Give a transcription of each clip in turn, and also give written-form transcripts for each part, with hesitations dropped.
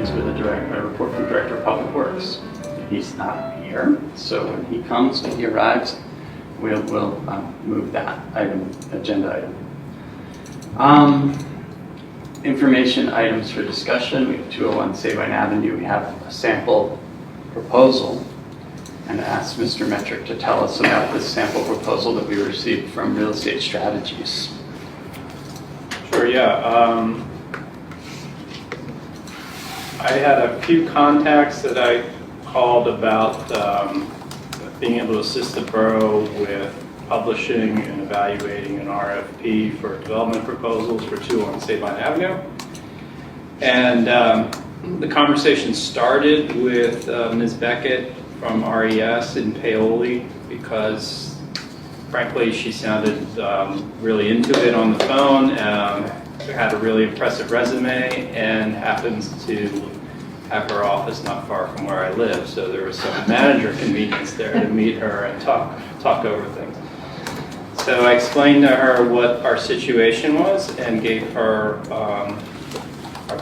meetings with a report from Director of Public Works. He's not here, so when he comes, when he arrives, we'll move that agenda item. Information items for discussion. We have 201 Sabine Avenue. We have a sample proposal, and ask Mr. Metric to tell us about this sample proposal that we received from Real Estate Strategies. Sure, yeah. I had a few contacts that I called about being able to assist the borough with publishing and evaluating an RFP for development proposals for 201 Sabine Avenue. And the conversation started with Ms. Beckett from RES in Paoli because, frankly, she sounded really into it on the phone, had a really impressive resume, and happens to have her office not far from where I live. So there was some manager convenience there to meet her and talk over things. So I explained to her what our situation was and gave her our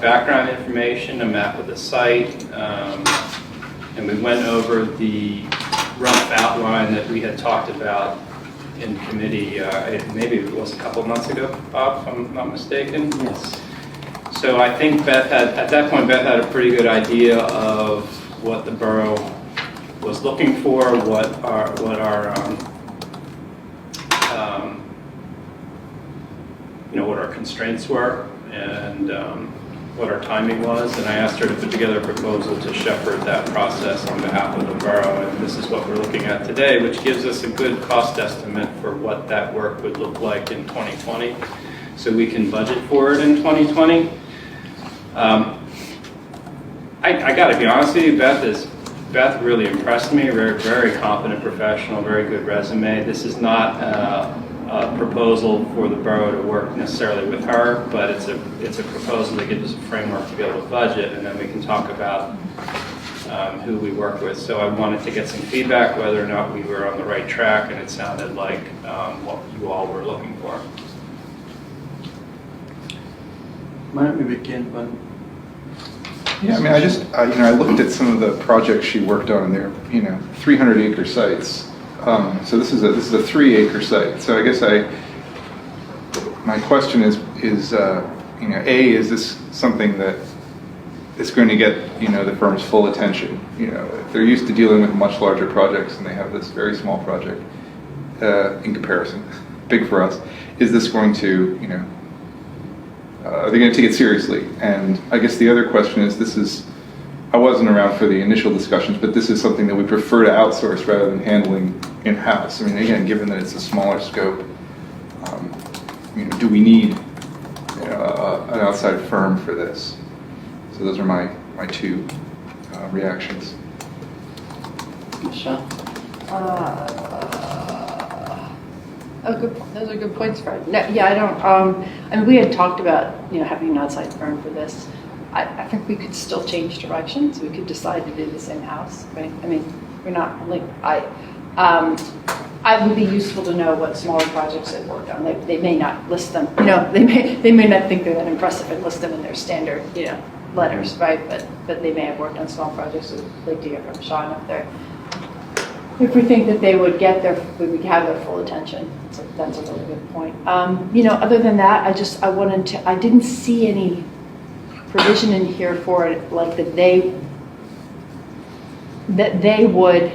background information, a map of the site, and we went over the rough outline that we had talked about in committee, maybe it was a couple months ago, Bob, if I'm not mistaken. Yes. So I think Beth at that point, Beth had a pretty good idea of what the borough was looking for, what our what our constraints were, and what our timing was, and I asked her to put together a proposal to shepherd that process on behalf of the borough, and this is what we're looking at today, which gives us a good cost estimate for what that work would look like in 2020, so we can budget for it in 2020. I gotta be honest with you, Beth really impressed me, very, very competent professional, very good resume. This is not a proposal for the borough to work necessarily with her, but it's a proposal that gives us a framework to be able to budget, and then we can talk about who we work with. So I wanted to get some feedback whether or not we were on the right track, and it sounded like what you all were looking for. Why don't we begin when? Yeah, I mean, I looked at some of the projects she worked on, and they're 300-acre sites. So this is a 3-acre site. So I guess my question is A, is this something that is going to get the firm's full attention? If they're used to dealing with much larger projects and they have this very small project in comparison, big for us. Is this going to are they going to take it seriously? And I guess the other question is, I wasn't around for the initial discussions, but this is something that we prefer to outsource rather than handling in-house. I mean, again, given that it's a smaller scope, do we need an outside firm for this? So those are my two reactions. Michelle? Those are good points, Fred. No, yeah, I don't. I mean, we had talked about having an outside firm for this. I think we could still change directions. We could decide to do this in-house, right? I mean, we're not like I would be useful to know what smaller projects they've worked on. They may not list them. They may not think they're that impressive and list them in their standard letters, right? But they may have worked on small projects. We'd like to hear from Sean if they're. If we think that they would have their full attention. So that's a really good point. Other than that, I didn't see any provision in here for it, like that they would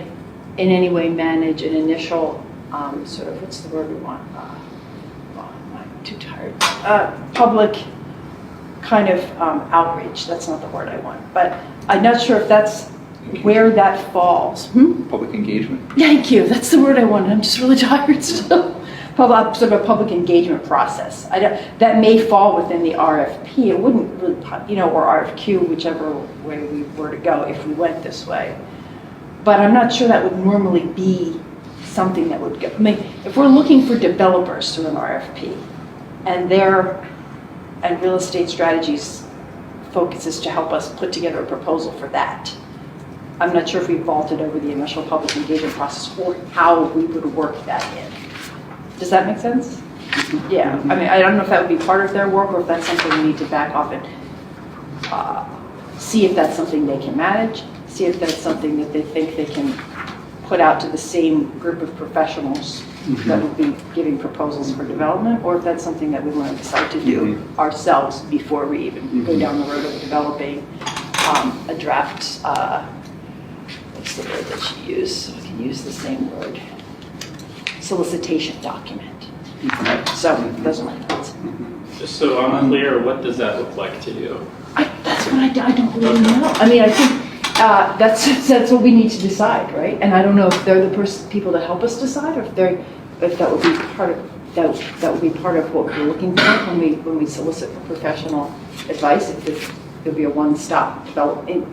in any way manage an initial sort of, what's the word we want? I'm too tired. Public kind of outreach. That's not the word I want, but I'm not sure if that's where that falls. Public engagement? Thank you. That's the word I wanted. I'm just really tired still. Sort of a public engagement process. That may fall within the RFP. It wouldn't really, or RFQ, whichever way we were to go if we went this way. But I'm not sure that would normally be something that would go. I mean, if we're looking for developers through an RFP, and Real Estate Strategies focus is to help us put together a proposal for that. I'm not sure if we vaulted over the initial public engagement process or how we would work that in. Does that make sense? Yeah. I mean, I don't know if that would be part of their work or if that's something we need to back off and see if that's something they can manage, see if that's something that they think they can put out to the same group of professionals that will be giving proposals for development, or if that's something that we want to decide to do ourselves before we even go down the road of developing a draft, what's the word that she used? So I can use the same word. Solicitation document. So those are my thoughts. Just so I'm clear, what does that look like to you? That's what I don't really know. I mean, I think that's what we need to decide, right? And I don't know if they're the people to help us decide, or if that would be part of that would be part of what we're looking for when we solicit for professional advice. If there'll be a one-stop development,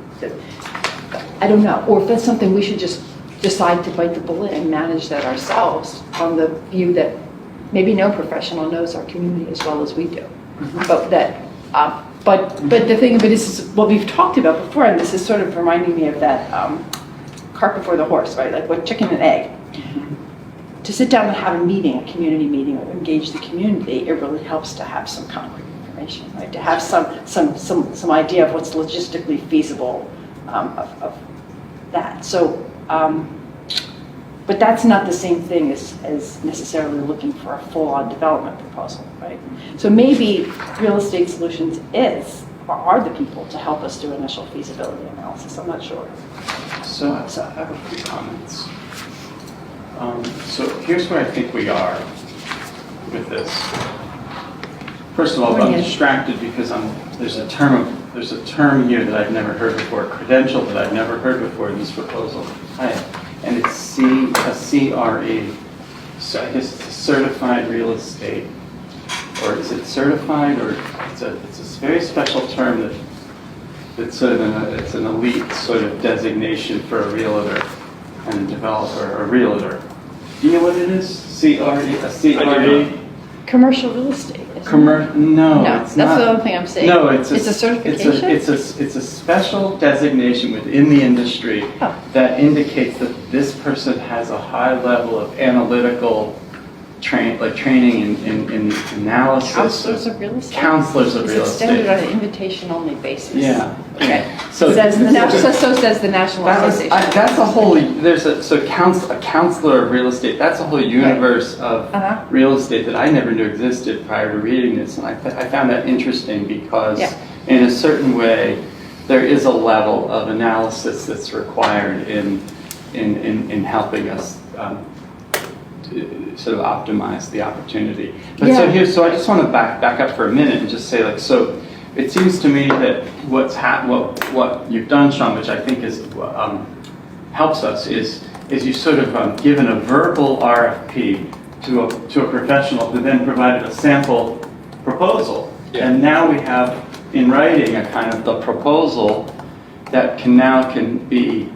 I don't know. Or if that's something we should just decide to bite the bullet and manage that ourselves, on the view that maybe no professional knows our community as well as we do, but that. But the thing of it is what we've talked about before, and this is sort of reminding me of that cart before the horse, right? Like what chicken and egg. To sit down and have a meeting, a community meeting, or engage the community, it really helps to have some concrete information, right? To have some idea of what's logistically feasible of that. So, but that's not the same thing as necessarily looking for a full-on development proposal, right? So maybe Real Estate Solutions are the people to help us do initial feasibility analysis. I'm not sure. So I have a few comments. So here's where I think we are with this. First of all, I'm distracted because there's a term here that I've never heard before, a credential that I've never heard before in this proposal. And it's a CRE. So I guess it's a certified real estate. Or is it certified, or it's a very special term that's sort of it's an elite sort of designation for a realtor and a developer, a realtor. Do you know what it is? CRE, a CRE? Commercial real estate. No, it's not. That's the other thing I'm saying. No, it's a certification. It's a special designation within the industry that indicates that this person has a high level of analytical training in analysis. Counselors of real estate. Counselors of real It's estate. extended on an invitation-only basis. Yeah. Okay. So says the so says the National Association. That's a whole. A counselor of real estate. That's a whole universe of real estate that I never knew existed prior to reading this, and I found that interesting because, in a certain way, there is a level of analysis that's required in helping us to sort of optimize the opportunity. But so I just want to back up for a minute and just say, so it seems to me that what you've done, Sean, which I think is helps us, is you sort of given a verbal RFP to a professional who then provided a sample proposal, and now we have in writing a kind of the proposal that can be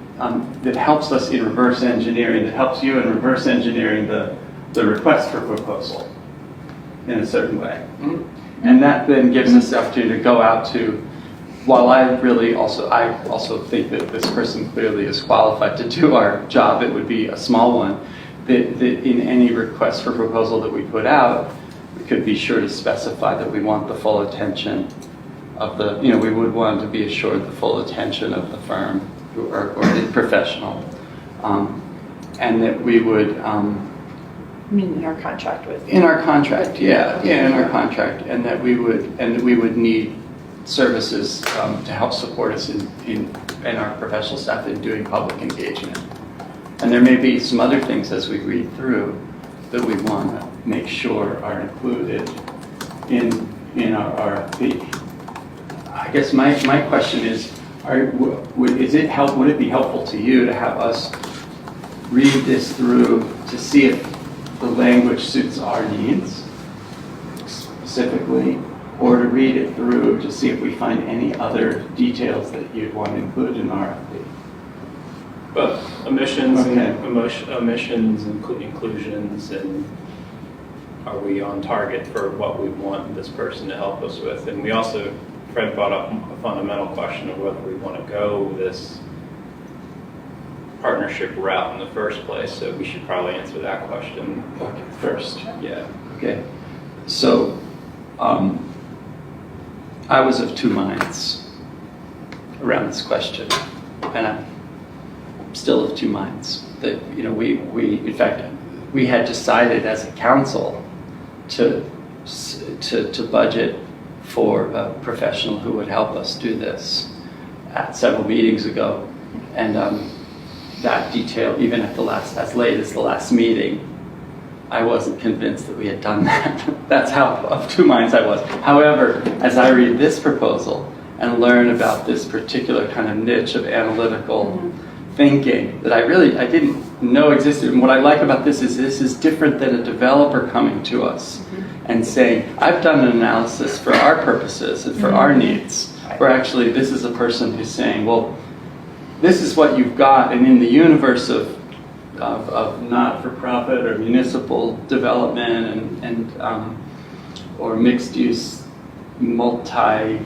that helps us in reverse engineering, that helps you in reverse engineering the request for proposal in a certain way. And that then gives us the opportunity to go out to, while I also think that this person clearly is qualified to do our job, it would be a small one, that in any request for proposal that we put out, we could be sure to specify that we want the full attention of we would want to be assured the full attention of the firm or the professional, and that we would. In our contract with. In our contract, in our contract, and that we would need services to help support us in our professional staff in doing public engagement. And there may be some other things as we read through that we want to make sure are included in our RFP. I guess my question is, would it be helpful to you to have us read this through to see if the language suits our needs specifically, or to read it through to see if we find any other details that you'd want to include in RFP? But omissions, omissions, inclusions, and are we on target for what we want this person to help us with? And we also, Fred brought up a fundamental question of whether we want to go this partnership route in the first place, so we should probably answer that question first. Yeah. Okay. So, I was of two minds. around this question, and I'm still of two minds. That, you know, we in fact, we had decided as a council to budget for a professional who would help us do this at several meetings ago, and that detail, even at as late as the last meeting, I wasn't convinced that we had done that. That's how of two minds I was. However, as I read this proposal and learn about this particular kind of niche of analytical thinking that I didn't know existed, and what I like about this is different than a developer coming to us and saying, I've done an analysis for our purposes and for our needs, where actually this is a person who's saying, well, this is what you've got, and in the universe of not-for-profit or municipal development and or mixed-use multi-owner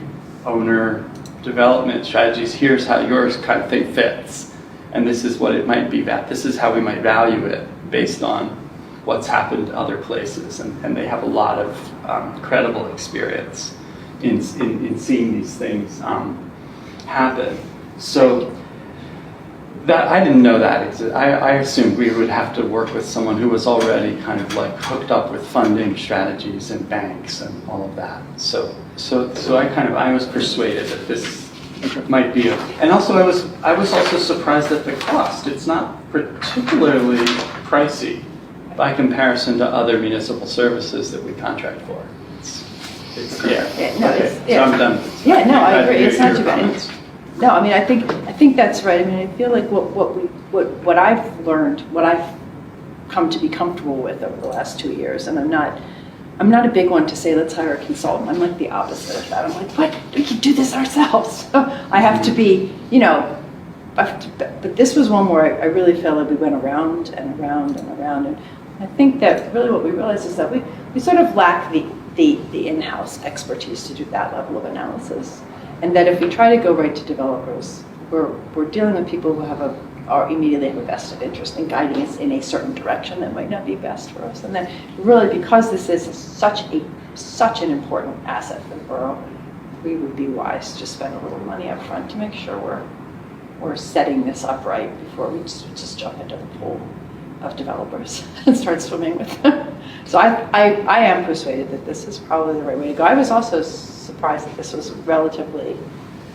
development strategies, here's how yours kind of thing fits, and this is what it might be. This is how we might value it based on what's happened other places, and they have a lot of credible experience in seeing these things happen. So that I didn't know that. I assumed we would have to work with someone who was already kind of like hooked up with funding strategies and banks and all of that. So I was persuaded that this might be and also I was also surprised at the cost. It's not particularly pricey by comparison to other municipal services that we contract for. It's no, okay. yeah. So I'm done. Yeah, no, I agree. It's not Your too bad. comments. No, I mean, I think that's right. I mean, I feel like what I've learned, what I've come to be comfortable with over the last 2 years, and I'm not a big one to say let's hire a consultant. I'm like the opposite of that. I'm like, what? We can do this ourselves. I have to be, you know, but this was one where I really felt like we went around and around and around, and I think that really what we realized is that we sort of lack the in-house expertise to do that level of analysis. And that if we try to go right to developers, we're dealing with people who are immediately have a vested interest in guiding us in a certain direction that might not be best for us. And then really, because this is such an important asset for the borough, we would be wise to spend a little money up front to make sure we're setting this up right before we just jump into the pool of developers and start swimming with them. So I am persuaded that this is probably the right way to go. I was also surprised that this was relatively,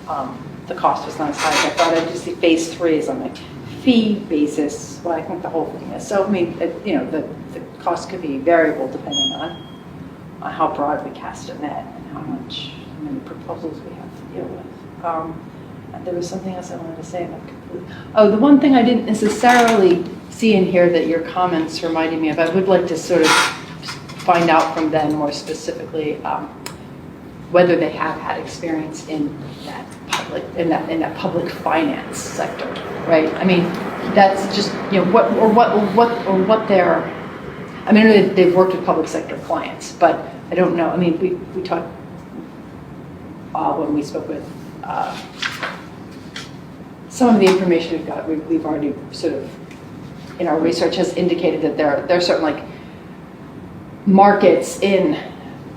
the cost was not as high as I thought. I just see phase 3 is on a fee basis. Well, I think the whole thing is. So, I mean, you know, the cost could be variable depending on how broad we cast a net and how many proposals we have to deal with. And there was something else I wanted to say. The one thing I didn't necessarily see in here that your comments reminded me of, I would like to sort of find out from them more specifically whether they have had experience in that public finance sector, right? I mean, that's just, you know, what their, I mean, they've worked with public sector clients, but I don't know. I mean, we talked when we spoke with some of the information we've got. We've already sort of, in our research, has indicated that there are certain like markets in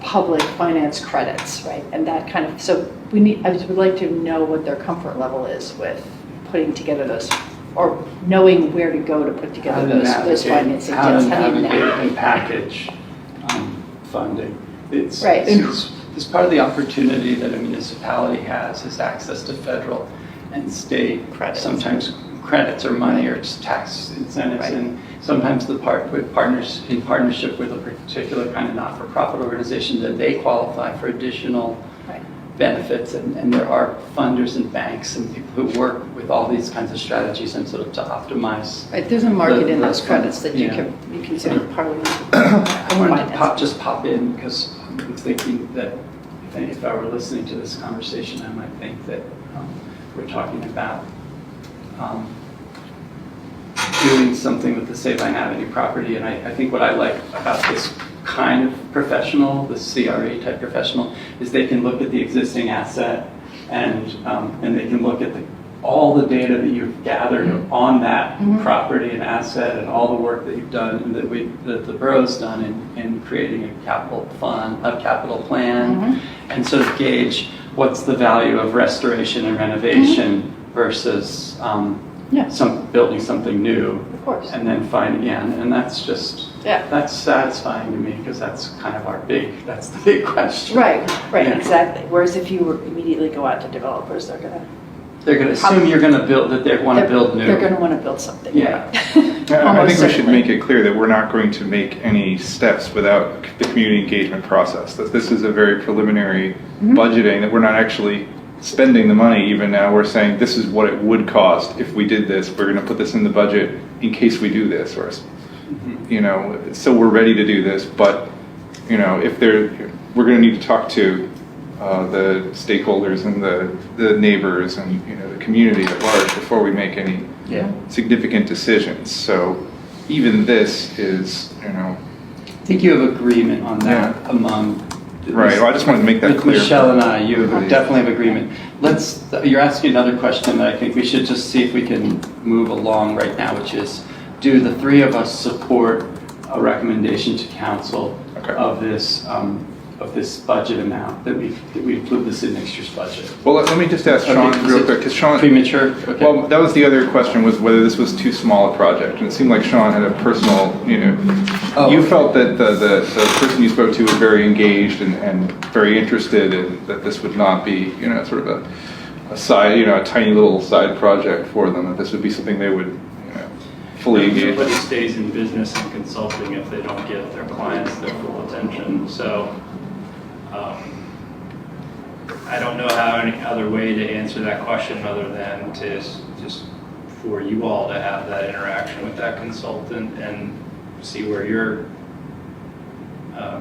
public finance credits, right? And that kind of, so I would like to know what their comfort level is with putting together those, or knowing where to go to put together those financing deals. How to navigate and package funding. It's part of the opportunity that a municipality has is access to federal and state credits. Sometimes credits or money or just tax incentives, and sometimes in partnership with a particular kind of not-for-profit organization that they qualify for additional benefits, and there are funders and banks and people who work with all these kinds of strategies and sort of to optimize. Right, there's a market in those credits that you can sort of Parliament. I wanted to pop in because I'm thinking that if I were listening to this conversation, I might think that we're talking about doing something with the Sabine Avenue property, and I think what I like about this kind of professional, the CRE type professional, is they can look at the existing asset and they can look at all the data that you've gathered on that property and asset and all the work that you've done and that the borough's done in creating a capital plan and sort of gauge what's the value of restoration and renovation versus Yeah. building something new, Of course. and then and that's just, Yeah. that's satisfying to me, because that's kind of that's the big question. Right, Yeah. exactly. Whereas if you were immediately go out to developers, they're gonna assume you're gonna build, that they wanna build new. They're gonna wanna build something. Yeah. Right? I Almost think we should certainly. make it clear that we're not going to make any steps without the community engagement process. That this is a very preliminary budgeting, that we're not actually spending the money even now. We're saying this is what it would cost if we did this. We're going to put this in the budget in case we do this, or, so we're ready to do this. But, if we're going to need to talk to the stakeholders and the neighbors and, the community at large before we make any significant decisions. So even this is, I think you have agreement on that among. Right, well, I just wanted to make that With clear. Michelle and I, you definitely have agreement. You're asking another question that I think we should just see if we can move along right now, which is, do the three of us support a recommendation to council of this budget amount, that we include this in next year's budget? Well, let me just ask Okay, Sean is real it quick, because Sean... Premature? Okay. Well, that was the other question, was whether this was too small a project. And it seemed like Sean had a personal, you felt that the person you spoke to was very engaged and very interested, and that this would not be, sort of a side, a tiny little side project for them, that this would be something they would, fully engage. Nobody stays in business and consulting if they don't give their clients their full attention. So I don't know how any other way to answer that question other than to just for you all to have that interaction with that consultant and see where you're.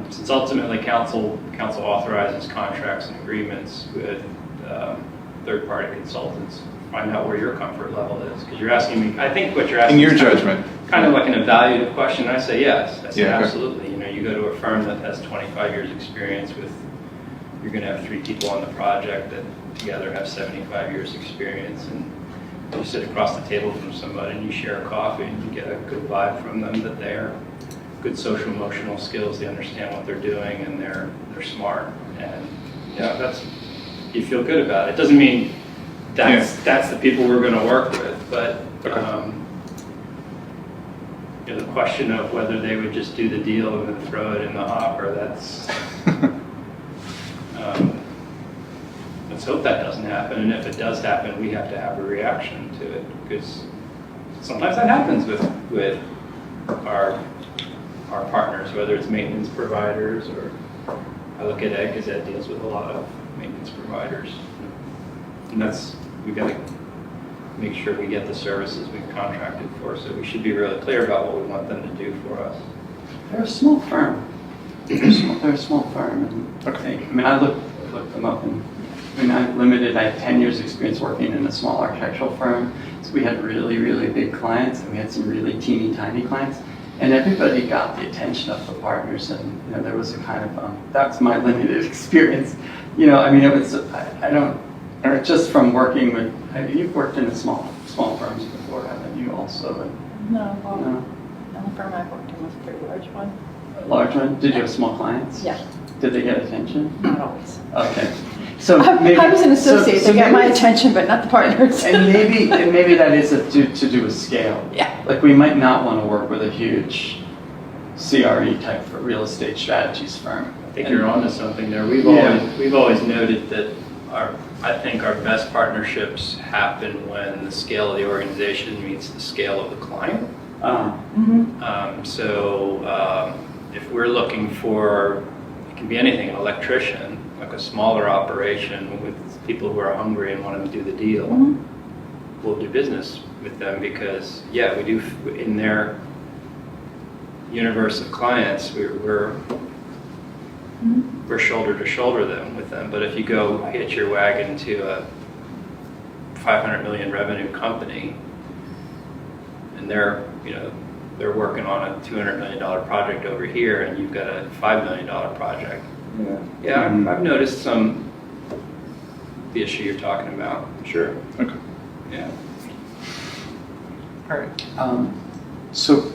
Since ultimately council authorizes contracts and agreements with third-party consultants, find out where your comfort level is, because you're asking me. I think what you're asking In your is judgment. kind of like an evaluative question. I say yes. I say Yeah, okay. absolutely. You go to a firm that has 25 years experience with. You're going to have 3 people on the project that together have 75 years experience, and you sit across the table from somebody and you share a coffee and you get a good vibe from them that they're good social emotional skills, they understand what they're doing, and they're smart, and you feel good about it. It doesn't mean that's the people we're going to work with, but the question of whether they would just do the deal and throw it in the hopper, that's let's hope that doesn't happen, and if it does happen, we have to have a reaction to it, because sometimes that happens with our partners, whether it's maintenance providers, or I look at Ed, because Ed deals with a lot of maintenance providers, and we've got to make sure we get the services we've contracted for, so we should be really clear about what we want them to do for us. They're a small firm. They're a small firm. And I looked them up, and I had 10 years experience working in a small architectural firm. So we had really, really big clients, and we had some really teeny tiny clients. And everybody got the attention of the partners, and there was a kind of, that's my limited experience. It was, I don't, or just from working with, you've worked in small firms before, haven't you also? No, the only firm I've worked in was a pretty large one. Large one? Did you have small clients? Yeah. Did they get attention? Not always. Okay. So I was an associate. They got my maybe- attention, but not the partners. And maybe that is to do with scale. Yeah. Like, we might not want to work with a huge CRE type for real estate strategies firm. I think you're onto something there. We've always noted that I think our best partnerships happen when the scale of the organization meets the scale of the client. If we're looking for, it can be anything, an electrician, like a smaller operation with people who are hungry and want to do the deal, we'll do business with them, because we do, in their universe of clients, we're shoulder to shoulder with them. But if you go hitch your wagon to a 500 million revenue company, and they're working on a $200 million project over here, and you've got a $5 million project. I've noticed the issue you're talking about. Sure. Okay. Yeah. All right. So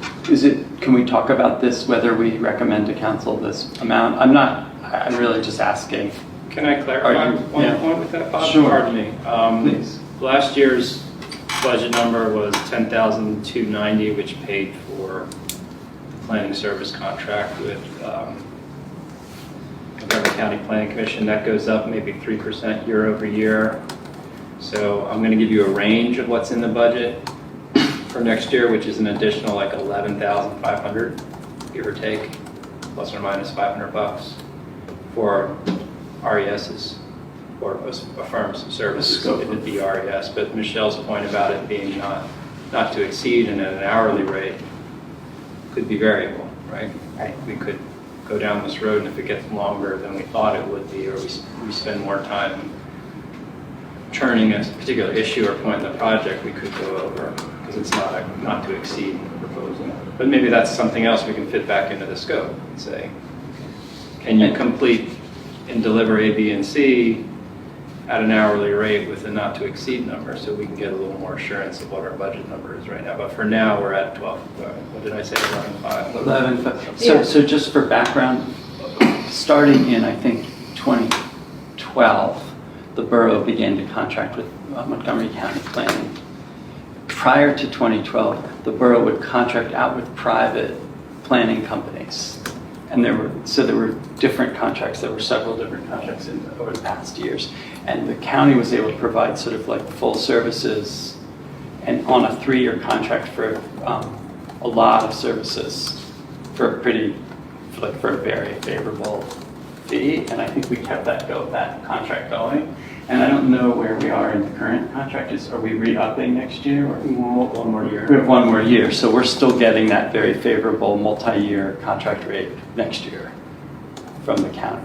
can we talk about this, whether we recommend to council this amount? I'm really just asking, Can I clarify one yeah. point with that, Bob? Sure. Pardon me. Please. Last year's budget number was $10,290, which paid for the planning service contract with Montgomery County Planning Commission. That goes up maybe 3% year over year. So I'm going to give you a range of what's in the budget for next year, which is an additional like 11,500, give or take, plus or minus $500 for RESs or a firm's services. So it would be RES, but Michelle's point about it being not to exceed and at an hourly rate could be variable, right? Right. We could go down this road, and if it gets longer than we thought it would be, or we spend more time churning a particular issue or point in the project, we could go over, because it's not to exceed proposal. But maybe that's something else we can fit back into the scope and say, can you complete and deliver A, B, and C at an hourly rate with a not to exceed number, so we can get a little more assurance of what our budget number is right now. But for now, we're at 12, what did I say, 11.5? 11. Yeah. So just for background, starting in, I think, 2012, the borough began to contract with Montgomery County Planning. Prior to 2012, the borough would contract out with private planning companies. And there were different contracts. There were several different contracts over the past years. And the county was able to provide sort of like full services and on a 3-year contract for a lot of services for a very favorable fee. And I think we kept that contract going. And I don't know where we are in the current contract. Are we re-upping next year? Or? One more year. We have one more year, so we're still getting that very favorable multi-year contract rate next year from the county.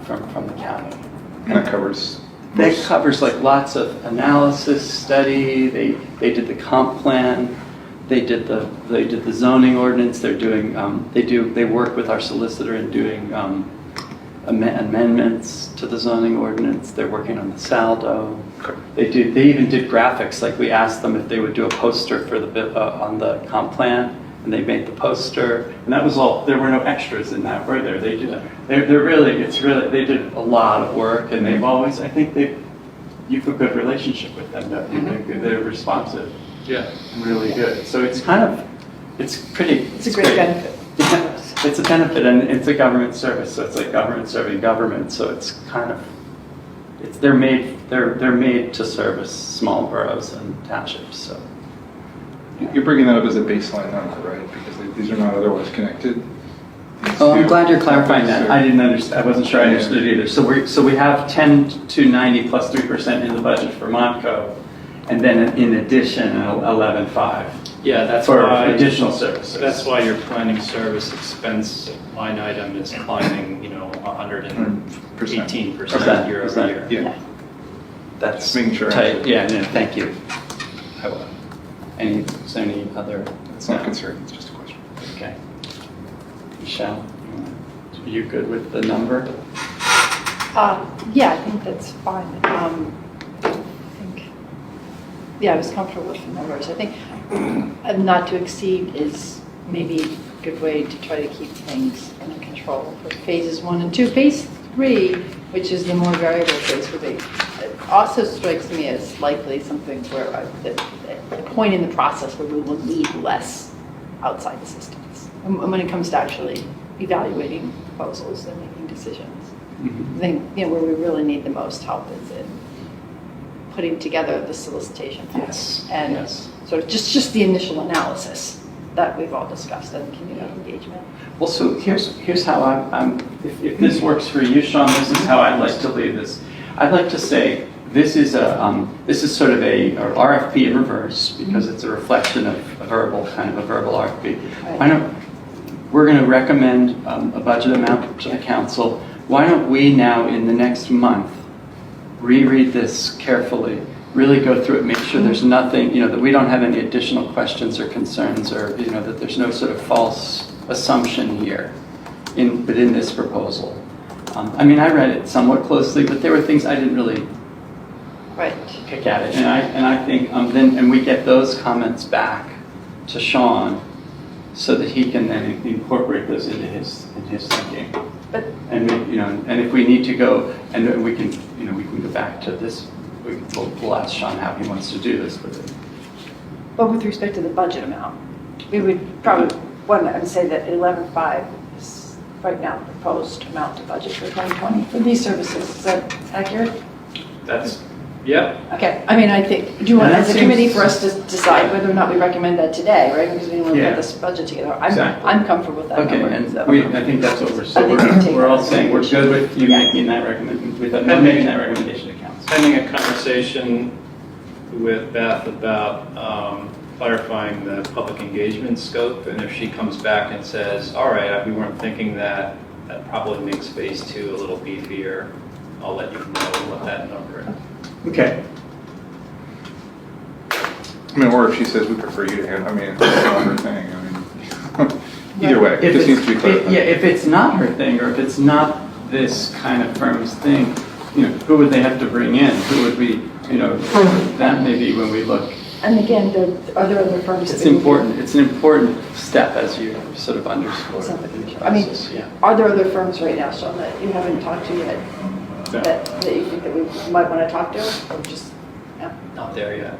And that covers. That covers like lots of analysis, study. They did the comp plan. They did the zoning ordinance. They're doing. They work with our solicitor in doing amendments to the zoning ordinance. They're working on the saldo. They even did graphics. Like we asked them if they would do a poster for on the comp plan, and they made the poster. And that was all. There were no extras in that, were there? They did. They did a lot of work, and they've always. I think you have a good relationship with them. They're responsive. Yeah. Really good. So it's pretty. It's a great benefit. Yeah, it's a benefit, and it's a government service, so it's like government serving government. So it's they're made to service small boroughs and townships. So You're bringing that up as a baseline number, right? Because these are not otherwise connected. oh, I'm glad you're clarifying that. I didn't understand. I wasn't sure I understood either. So we have 10,290 plus 3% in the budget for Montco, and then in addition 11.5. Yeah, that's for why additional services. That's why your planning service expense line item is climbing, 118% year over year. Yeah. That's Just making sure. tight. Yeah, no, thank you. I will. Any other? It's not a concern, it's just a question. Okay. Michelle, are you good with the number? Yeah, I think that's fine. I was comfortable with the numbers. I think not to exceed is maybe a good way to try to keep things under control for phases 1 and 2. Phase 3, which is the more variable phase, it also strikes me as likely something where the point in the process where we will need less outside assistance. And when it comes to actually evaluating proposals and making decisions. Mm-hmm. I think where we really need the most help is in putting together the solicitation process and sort of just the initial analysis that we've all discussed and community engagement. Well, so here's how if this works for you, Sean, this is how I'd like to leave this. I'd like to say this is sort of a RFP in reverse because it's a reflection of a verbal RFP. Right. We're going to recommend a budget amount to the council. Why don't we now in the next month reread this carefully, really go through it, make sure there's nothing, that we don't have any additional questions or concerns, or that there's no sort of false assumption here in this proposal. I read it somewhat closely, but there were things I didn't really pick at it, and I think then we get those comments back to Sean so that he can then incorporate those into his thinking. But And and if we need to go, and we can, we can go back to this, we'll ask Sean how he wants to do this, But with respect to the budget amount, we would probably want to say that 11.5 is right now the proposed amount to budget for 2020 for these services. Is that accurate? That's, yeah, Okay, I mean, I think, do you want, And as that a committee, seems- for us to decide whether or not we recommend that today, right? Because we want to Yeah. get this budget together. Exactly. I'm comfortable with that okay, number. and so. I think that's what I think we can take we're all that. saying, we're good with you Yeah. making that recommendation, with making that recommendation to council. pending a conversation with Beth about clarifying the public engagement scope, and if she comes back and says, all right, we weren't thinking that, that probably makes phase 2 a little beefier, I'll let you know what that number is. Okay. I mean, or if she says we prefer you to handle, I mean, it's not her thing, I mean, either way, it just needs to be clarified. Yeah, if it's not her thing, or if it's not this kind of firm's thing, who would they have to bring in? Who would we, that may be when we look. And again, are there other firms? It's that we- important, it's an important step as you sort of underscore Something. the I mean, process, yeah. Are there other firms right now, Sean, that you haven't talked to yet? No. That you think that we might want to talk to, or just, yeah? Not there yet.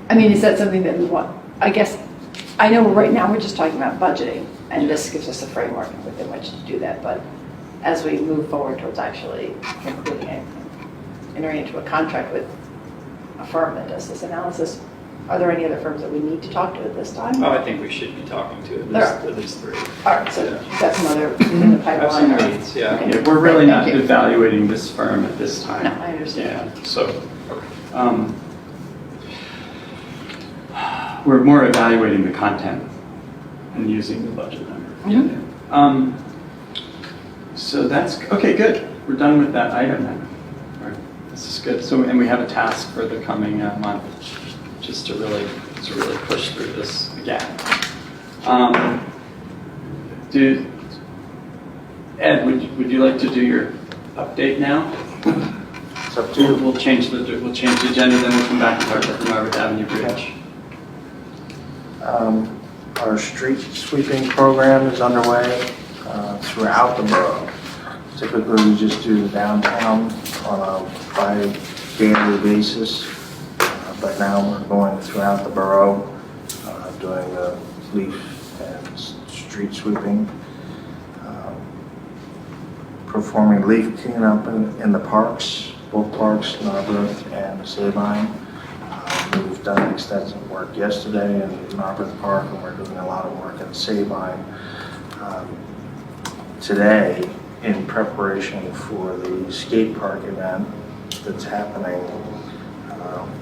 I mean, is that something that we want? I guess, I know right now we're just talking about budgeting, and this gives us a framework within which to do that, but as we move forward towards actually concluding it, entering into a contract with a firm that does this analysis, are there any other firms that we need to talk to at this time? Oh, I think we should be talking to There are. at least 3. All right, so you've got some other in the Have pipeline? some or- leads, yeah. Okay. Yeah, we're really not Thank you. evaluating this firm at this time. No, I understand. Yeah, so, we're more evaluating the content and using the budget number. Mhm. So that's, okay, good. We're done with that item then. All right, this is good. So, and we have a task for the coming month, just to really push through this again. Ed, would you like to do your update now? It's up to you. We'll change the agenda, then we'll come back and talk about the Norbert Avenue Bridge. Our street sweeping program is underway throughout the borough. Typically, we just do downtown on a bi-daily basis, but now we're going throughout the borough, doing the leaf and street sweeping, performing leaf cleanup in the parks, both parks, Norbert and Sabine. We've done extensive work yesterday in Norbert Park, and we're doing a lot of work in Sabine today in preparation for the skate park event that's happening.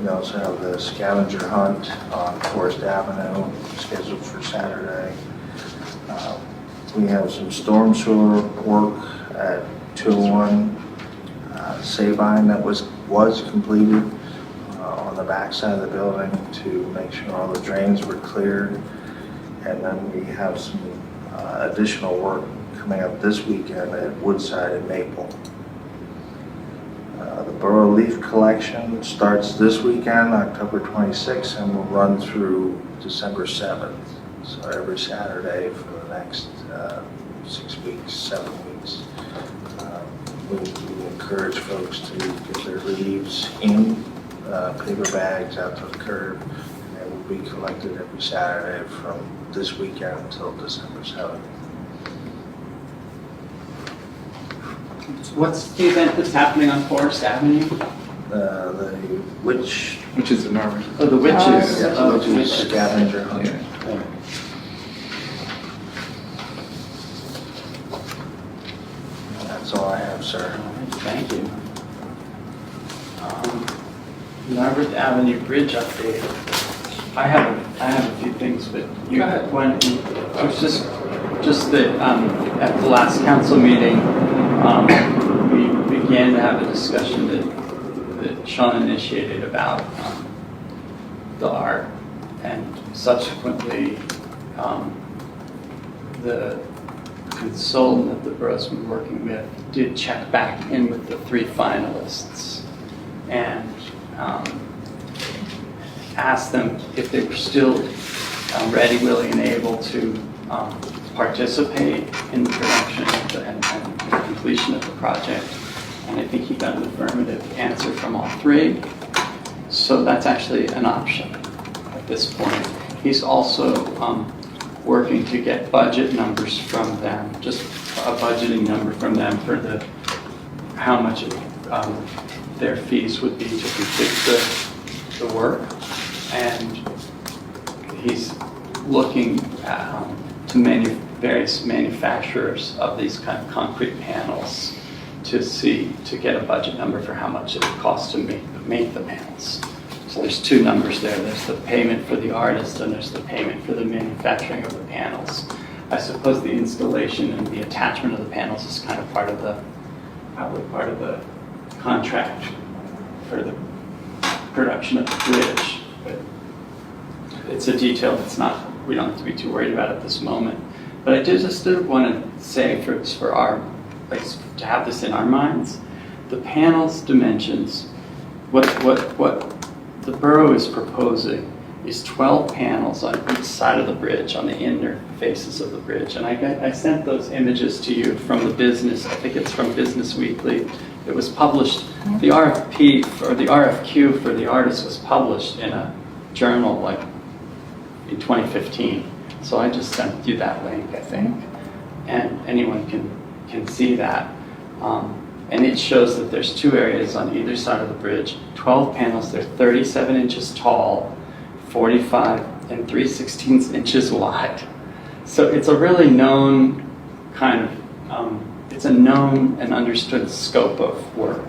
We also have the scavenger hunt on Forest Avenue scheduled for Saturday. We have some storm sewer work at 201 Sabine that was completed on the back side of the building to make sure all the drains were cleared. And then we have some additional work coming up this weekend at Woodside and Maple. The Borough leaf collection starts this weekend, October 26th, and will run through December 7th. So every Saturday for the next 6 weeks, 7 weeks. We encourage folks to get their leaves in paper bags out to the curb, and they will be collected every Saturday from this weekend until December 7th. What's the event that's happening on Forest Avenue? The witch, Which is the Norbert. Oh, the witches. yeah, Oh, the witch scavenger hunt. Yeah. That's all I have, sir. Thank you. Norbert Avenue Bridge update. I have a few things, but you Go ahead. why don't you- it was just that at the last council meeting, we began to have a discussion that Sean initiated about the art, and subsequently the consultant that the borough's been working with did check back in with the 3 finalists and asked them if they were still ready, willing, and able to participate in the production and completion of the project. And I think he got an affirmative answer from all three. So that's actually an option at this point. He's also working to get budget numbers from them, just a budgeting number from them for how much their fees would be to complete the work. And he's looking to various manufacturers of these kind of concrete panels to get a budget number for how much it would cost to make the panels. So there's two numbers there. There's the payment for the artist and there's the payment for the manufacturing of the panels. I suppose the installation and the attachment of the panels is kind of probably part of the contract for the production of the bridge. But it's a detail we don't have to be too worried about at this moment. But I just did want to say for our, to have this in our minds, the panels dimensions, what the borough is proposing is 12 panels on each side of the bridge, on the inner faces of the bridge. And I sent those images to you from the business, I think it's from Business Weekly. It was published, the RFP, or the RFQ for the artist was published in a journal like in 2015. So I just sent you that link, I think. And anyone can see that. And it shows that there's two areas on either side of the bridge, 12 panels, they're 37 inches tall, 45 and 3/16 inches wide. So it's a really known kind of, it's a known and understood scope of work.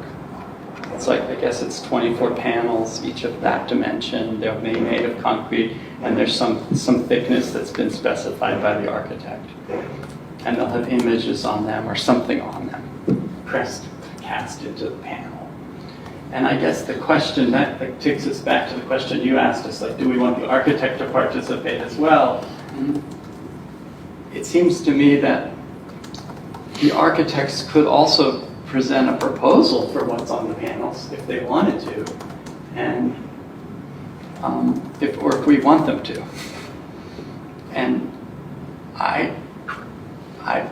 It's like, I guess it's 24 panels, each of that dimension. They're made of concrete, and there's some thickness that's been specified by the architect. And they'll have images on them or something on them, cast into the panel. And I guess the question that takes us back to the question you asked us, like, do we want the architect to participate as well? It seems to me that the architects could also present a proposal for what's on the panels if they wanted to, and if we want them to. And I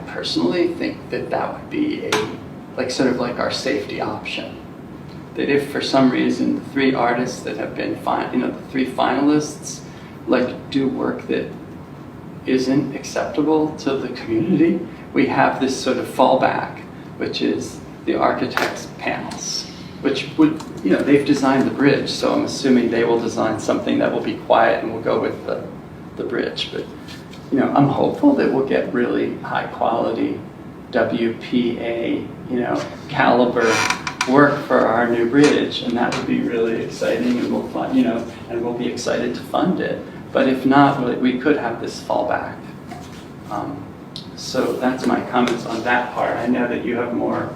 personally think that would be sort of like our safety option. That if for some reason the three artists that have been the three finalists do work that isn't acceptable to the community, we have this sort of fallback, which is the architect's panels, which would, they've designed the bridge, so I'm assuming they will design something that will be quiet and will go with the bridge. But, I'm hopeful that we'll get really high quality WPA, caliber work for our new bridge, and that would be really exciting, and we'll be excited to fund it. But if not, we could have this fallback. So that's my comments on that part. I know that you have more,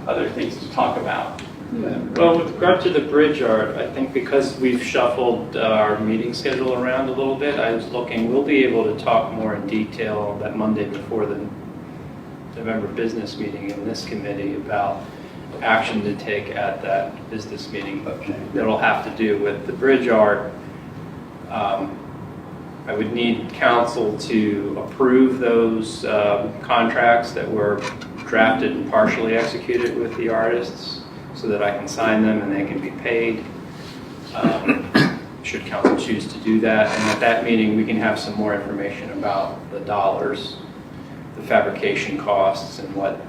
other things to talk about. Yeah. Well, with regard to the bridge art, I think because we've shuffled our meeting schedule around a little bit, I was looking, we'll be able to talk more in detail that Monday before the November business meeting in this committee about action to take at that business meeting. Okay. That'll have to do with the bridge art. I would need council to approve those contracts that were drafted and partially executed with the artists so that I can sign them and they can be paid, should council choose to do that. And at that meeting, we can have some more information about the dollars, the fabrication costs, and what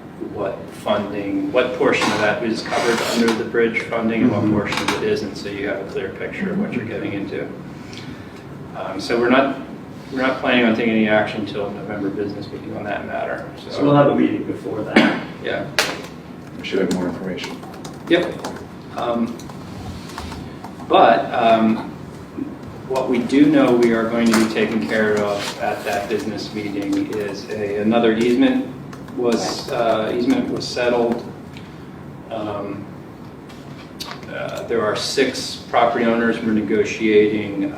funding, what portion of that is covered under the bridge funding and what portion of it isn't, so you have a clear picture of what you're getting into. So we're not planning on taking any action until November business meeting on that matter. So we'll have a meeting before that. Yeah. We should have more information. Yep. What we do know we are going to be taking care of at that business meeting is another easement was settled. There are 6 property owners we're negotiating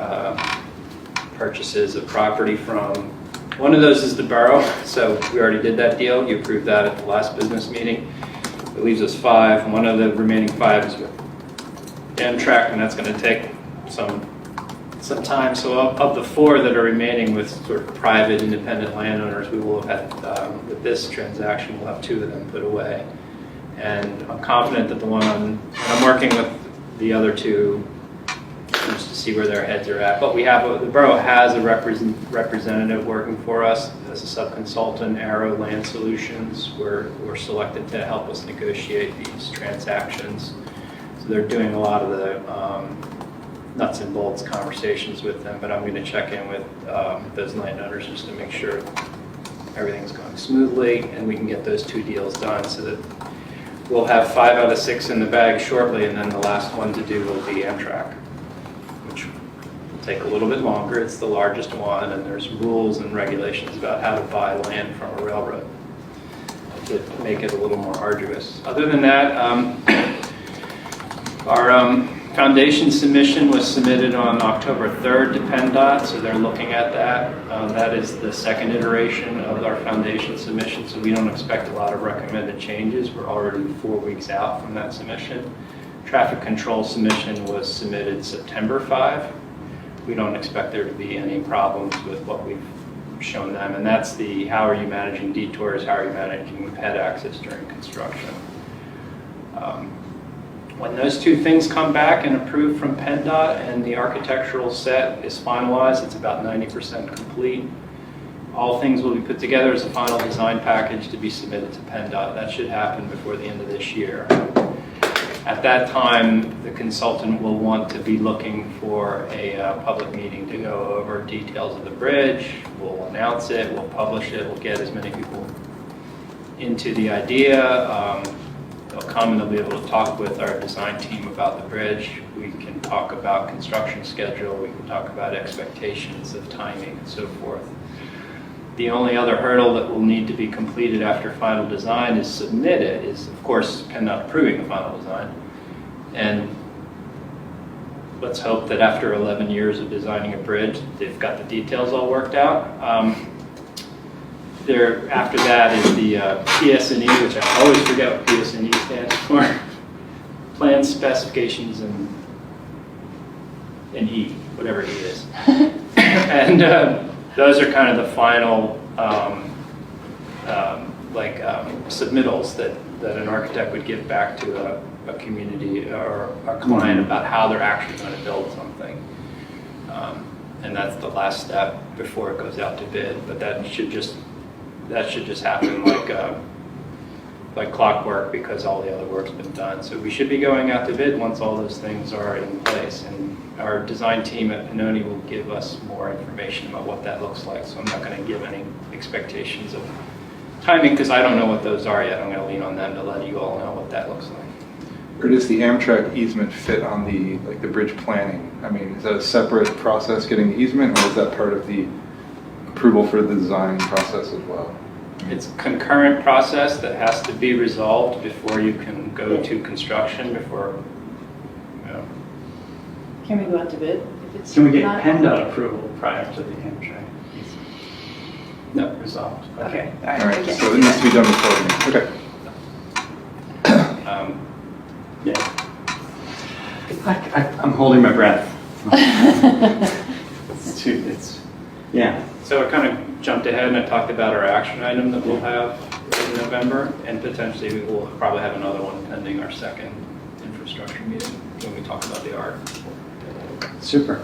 purchases of property from. One of those is the Borough, so we already did that deal. You approved that at the last business meeting. It leaves us 5. One of the remaining 5 is with Amtrak, and that's going to take some some time. So of the 4 that are remaining with sort of private independent landowners, we will have had, with this transaction, we'll have 2 of them put away. And I'm confident that I'm working with the other 2 just to see where their heads are at. But the borough has a representative working for us as a sub-consultant, Arrow Land Solutions. We're selected to help us negotiate these transactions. So they're doing a lot of the nuts and bolts conversations with them, but I'm going to check in with those landowners just to make sure everything's going smoothly and we can get those 2 deals done so that we'll have 5 out of 6 in the bag shortly, and then the last one to do will be Amtrak, which will take a little bit longer. It's the largest one, and there's rules and regulations about how to buy land from a railroad to make it a little more arduous. Other than that, our foundation submission was submitted on October 3rd to PennDOT, so they're looking at that. That is the second iteration of our foundation submission, so we don't expect a lot of recommended changes. We're already 4 weeks out from that submission. Traffic control submission was submitted September 5. We don't expect there to be any problems with what we've shown them, and that's the how are you managing detours, how are you managing ped access during construction. When those 2 things come back and approved from PennDOT and the architectural set is finalized, it's about 90% complete. All things will be put together as a final design package to be submitted to PennDOT. That should happen before the end of this year. At that time, the consultant will want to be looking for a public meeting to go over details of the bridge. We'll announce it, we'll publish it, we'll get as many people into the idea. They'll come and they'll be able to talk with our design team about the bridge. We can talk about construction schedule, we can talk about expectations of timing and so forth. The only other hurdle that will need to be completed after final design is submitted is, of course, PennDOT approving the final design. And let's hope that after 11 years of designing a bridge, they've got the details all worked out. After that is the PS&E, which I always forget what PS&E stands for. Plan specifications and E, whatever E is. And those are kind of the final submittals that an architect would give back to a community or a client about how they're actually going to build something. And that's the last step before it goes out to bid. But that should just happen like clockwork because all the other work's been done. So we should be going out to bid once all those things are in place. And our design team at Pannoni will give us more information about what that looks like. So I'm not going to give any expectations of timing because I don't know what those are yet. I'm going to lean on them to let you all know what that looks like. Where does the Amtrak easement fit on the bridge planning? I mean, is that a separate process getting the easement, or is that part of the approval for the design process as well? It's a concurrent process that has to be resolved before you can go to construction. Can we go out to bid? If it's Can we get not- PennDOT approval prior to the Amtrak? No. Resolved. Okay, all All right, right, okay. so it needs to be done before the, okay. Yeah. I'm holding my breath. Yeah. So I kind of jumped ahead and I talked about our action item that we'll have in November, and potentially we will probably have another one pending our second infrastructure meeting when we talk about the art. Super.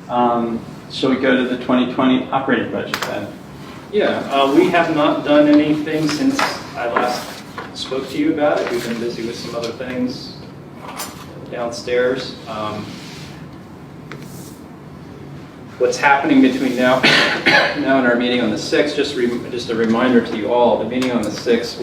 Shall we go to the 2020 operating budget then? Yeah, we have not done anything since I last spoke to you about it. We've been busy with some other things downstairs. What's happening between now and our meeting on the 6th, just a reminder to you all, the meeting on the 6th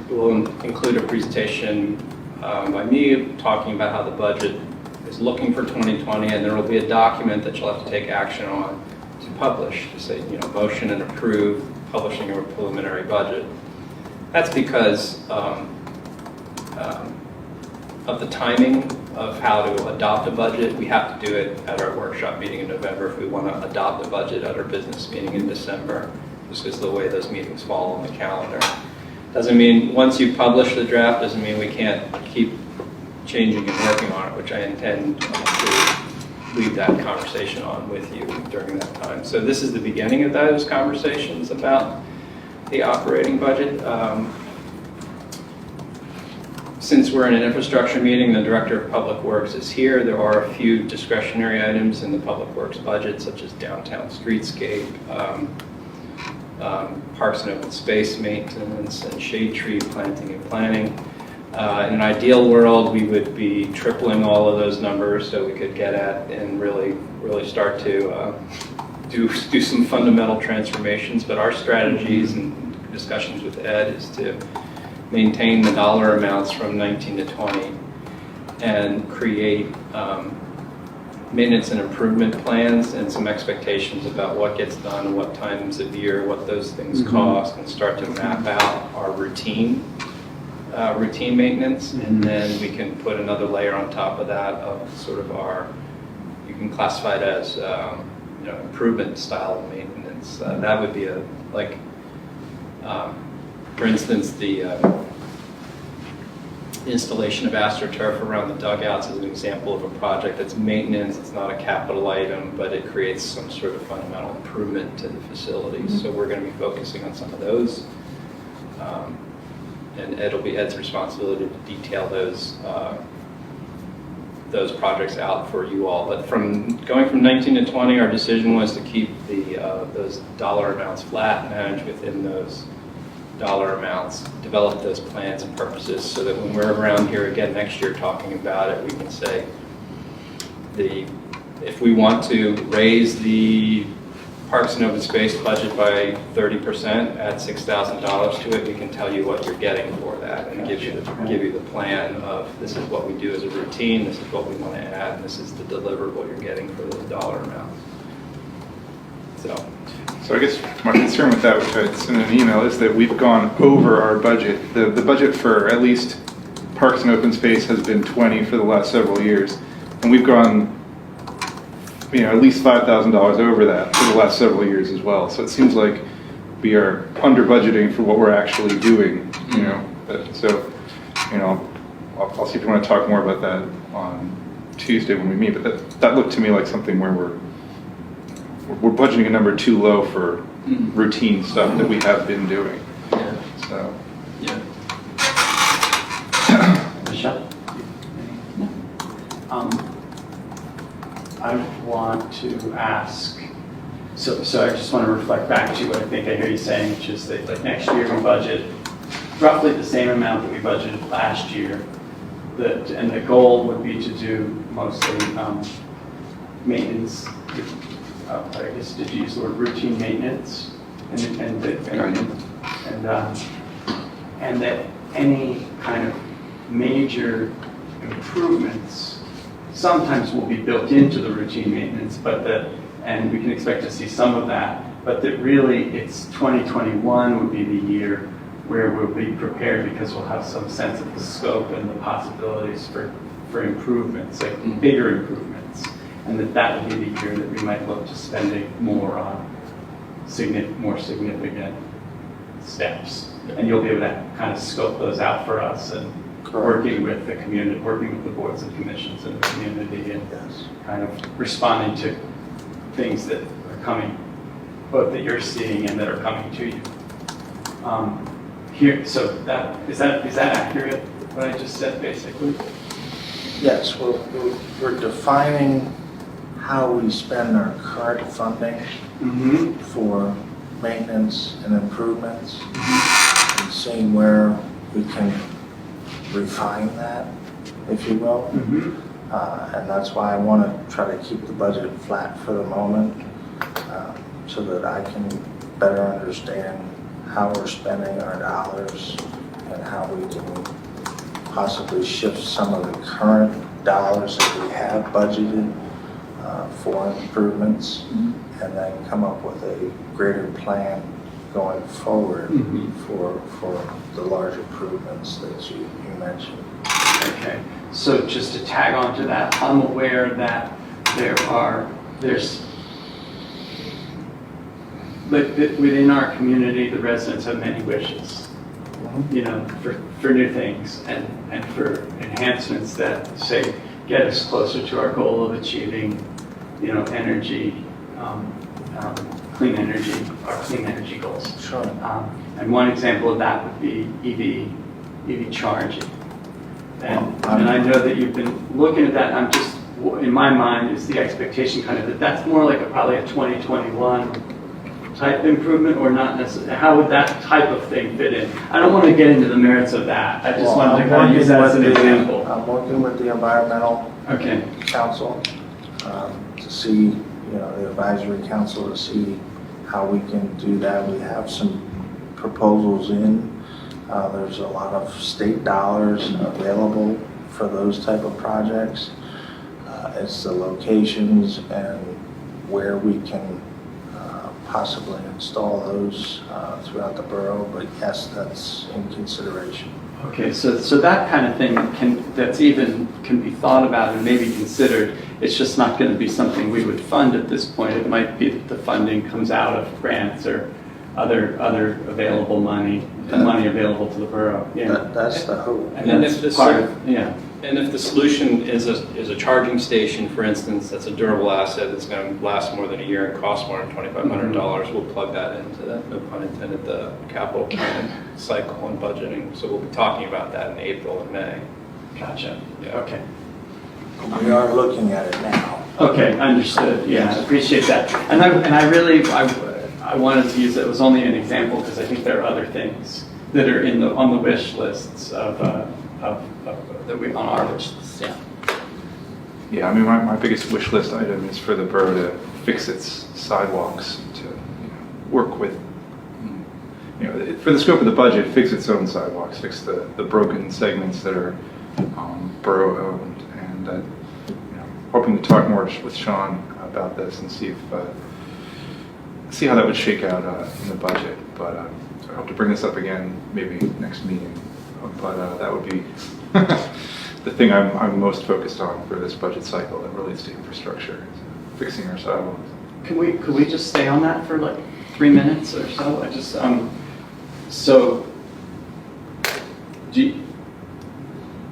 will include a presentation by me talking about how the budget is looking for 2020, and there will be a document that you'll have to take action on to publish, to say, motion and approve publishing of a preliminary budget. That's because of the timing of how to adopt a budget. We have to do it at our workshop meeting in November if we want to adopt a budget at our business meeting in December, just because of the way those meetings fall on the calendar. Doesn't mean once you publish the draft, doesn't mean we can't keep changing and working on it, which I intend to lead that conversation on with you during that time. So this is the beginning of those conversations about the operating budget. Since we're in an infrastructure meeting, the Director of Public Works is here. There are a few discretionary items in the Public Works budget, such as downtown streetscape, parks and open space maintenance, and shade tree planting and planning. In an ideal world, we would be tripling all of those numbers so we could get at and really start to do some fundamental transformations. But our strategies and discussions with Ed is to maintain the dollar amounts from 19 to 20 and create maintenance and improvement plans and some expectations about what gets done and what times of year, what those things cost, and start to map out our routine maintenance. And then we can put another layer on top of that of sort of you can classify it as improvement style of maintenance. That would be for instance, the installation of AstroTurf around the dugouts is an example of a project that's maintenance. It's not a capital item, but it creates some sort of fundamental improvement to the facilities. So we're going to be focusing on some of those. And it'll be Ed's responsibility to detail those projects out for you all. But going from 19 to 20, our decision was to keep those dollar amounts flat, manage within those dollar amounts, develop those plans and purposes so that when we're around here again next year talking about it, we can say if we want to raise the Parks and Open Space budget by 30%, add $6,000 to it, we can tell you what you're getting for that and give you the plan of this is what we do as a routine, this is what we want to add, and this is to deliver what you're getting for those dollar amounts. So I guess my concern with that, which I sent in an email, is that we've gone over our budget. The budget for at least Parks and Open Space has been 20 for the last several years, and we've gone at least $5,000 over that for the last several years as well. So it seems like we are under budgeting for what we're actually doing. I'll see if you want to talk more about that on Tuesday when we meet. But that looked to me like something where we're budgeting a number too low for routine stuff that we have been doing. Yeah. So. Yeah. Michelle? I want to ask, so I just want to reflect back to what I think I hear you saying, which is that like next year we budget roughly the same amount that we budgeted last year. And the goal would be to do mostly maintenance. I guess did you use the word routine maintenance? And that any kind of major improvements sometimes will be built into the routine maintenance, and we can expect to see some of that, but that really it's 2021 would be the year where we'll be prepared because we'll have some sense of the scope and the possibilities for improvements, like bigger improvements, and that would be the year that we might look to spending more on more significant steps. And you'll be able to kind of scope those out for us and working with the community, working with the boards and commissions in the community, and kind of responding to things that are coming, both that you're seeing and that are coming to you. So is that accurate? What I just said, basically. Yes, we're defining how we spend our current funding for maintenance and improvements, and seeing where we can refine that, if you will. And that's why I want to try to keep the budget flat for the moment, so that I can better understand how we're spending our dollars and how we can possibly shift some of the current dollars that we have budgeted for improvements, and then come up with a greater plan going forward for the large improvements that you mentioned. Okay, so just to tag on to that, I'm aware that there's within our community, the residents have many wishes, for new things and for enhancements that say get us closer to our goal of achieving energy, clean energy goals. Sure. And one example of that would be EV charging. And I know that you've been looking at that. I'm just, in my mind, is the expectation kind of that that's more like probably a 2021 type improvement, or not necessarily? How would that type of thing fit in? I don't want to get into the merits of that. I just wanted to kind of use that as an example. I'm working with the Environmental Okay. Council to see, the advisory council to see how we can do that. We have some proposals in. There's a lot of state dollars available for those type of projects. It's the locations and where we can possibly install those throughout the borough, but yes, that's in consideration. Okay, so that kind of thing can be thought about and maybe considered. It's just not going to be something we would fund at this point. It might be that the funding comes out of grants or other available money available to the borough. Yeah, That's the hope. And that's if this part of, yeah. And if the solution is a charging station, for instance, that's a durable asset that's going to last more than a year and cost more than $2,500, we'll plug that into the, no pun intended, the capital plan cycle and budgeting. So we'll be talking about that in April and May. Gotcha. Yeah. Okay. We are looking at it now. Okay, understood. Yeah, I appreciate that. And I wanted to use it was only an example because I think there are other things that are on the wish lists on our wish lists. Yeah. Yeah, I mean, my biggest wish list item is for the borough to fix its sidewalks, to work with, for the scope of the budget, fix its own sidewalks, fix the broken segments that are borough owned, and hoping to talk more with Sean about this and see how that would shake out in the budget. But I hope to bring this up again maybe next meeting. But that would be the thing I'm most focused on for this budget cycle that relates to infrastructure, is fixing our sidewalks. Could we just stay on that for like 3 minutes or so? I just so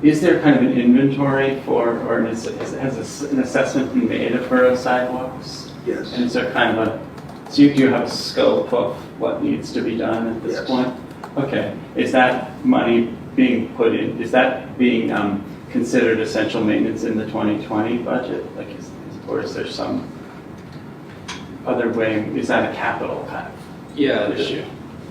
is there kind of an inventory for, or has an assessment been made of borough sidewalks? Yes. And is there kind of do you have a scope of what needs to be done at this point? Okay. Is that money being put in, is that being considered essential maintenance in the 2020 budget? Like, or is there some other way, is that a capital kind of issue?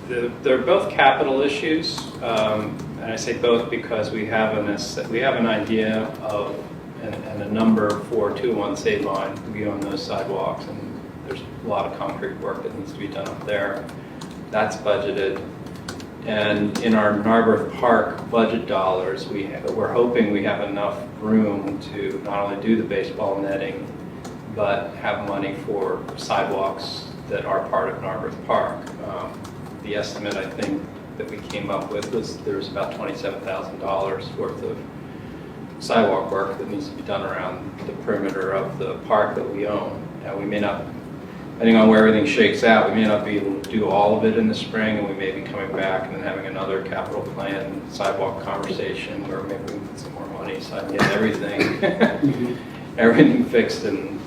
They're both capital issues, and I say both because we have an idea of and a number for 201 Save Line. We own those sidewalks, and there's a lot of concrete work that needs to be done up there. That's budgeted. And in our Norbert Park budget dollars, we're hoping we have enough room to not only do the baseball netting, but have money for sidewalks that are part of Norbert Park. The estimate, I think, that we came up with was there's about $27,000 worth of sidewalk work that needs to be done around the perimeter of the park that we own. Now, we may not, depending on where everything shakes out, we may not be able to do all of it in the spring, and we may be coming back and then having another capital plan sidewalk conversation where maybe we can get some more money so I can get everything fixed and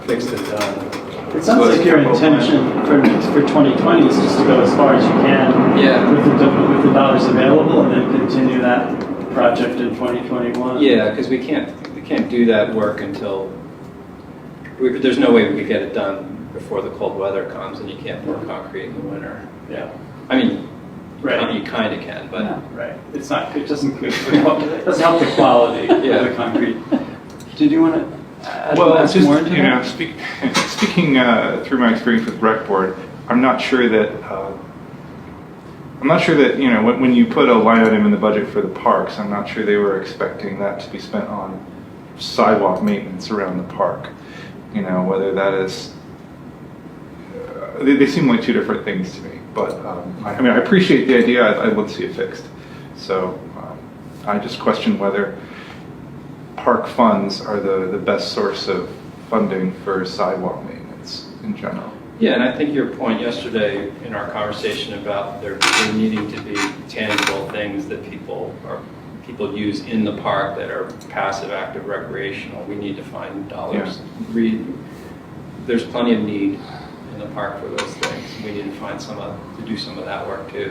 done. It sounds like your intention for 2020 is just to go as far as you can with the dollars available, and then continue that project in 2021. Yeah, because we can't do that work until there's no way we could get it done before the cold weather comes, and you can't pour concrete in the winter. Yeah. I mean, right. You kind of can, but right. It's not. It doesn't help the quality of the concrete. Did you want to? Well, it's just, speaking through my experience with Rec Board, I'm not sure that when you put a line item in the budget for the parks, I'm not sure they were expecting that to be spent on sidewalk maintenance around the park. Whether that is, they seem like two different things to me. But I appreciate the idea. I'd love to see it fixed. So I just question whether park funds are the best source of funding for sidewalk maintenance in general. Yeah, and I think your point yesterday in our conversation about there needing to be tangible things that people are people use in the park that are passive, active, recreational. We need to find dollars. There's plenty of need in the park for those things. We need to find to do some of that work too.